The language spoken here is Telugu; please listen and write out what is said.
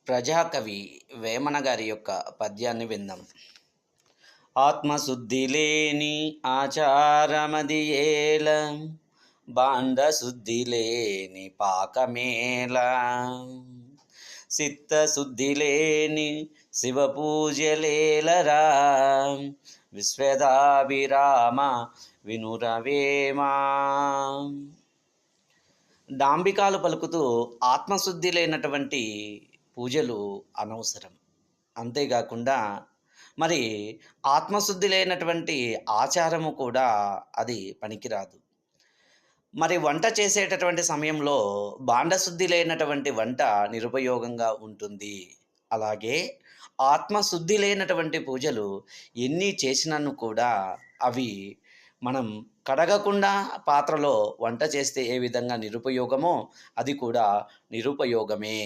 ప్రజాకవి వేమన గారి యొక్క పద్యాన్ని విందాం. ఆత్మశుద్ధి లేని ఆచారమది ఏల, బాండశుద్ధి లేని పాకమేల, చిత్తశుద్ధి లేని శివ పూజలేలరా, విశ్వదాభిరామ వినురవేమా. డాంబికాలు పలుకుతూ ఆత్మశుద్ధి లేనటువంటి పూజలు అనవసరం. అంతేకాకుండా మరి ఆత్మశుద్ధి లేనటువంటి ఆచారము కూడా అది పనికిరాదు. మరి వంట చేసేటటువంటి సమయంలో భాండశుద్ధి లేనటువంటి వంట నిరుపయోగంగా ఉంటుంది. అలాగే ఆత్మశుద్ధి లేనటువంటి పూజలు ఎన్ని చేసినను కూడా అవి మనం కడగకుండా పాత్రలో వంట చేస్తే ఏ విధంగా నిరుపయోగమో అది కూడా నిరుపయోగమే.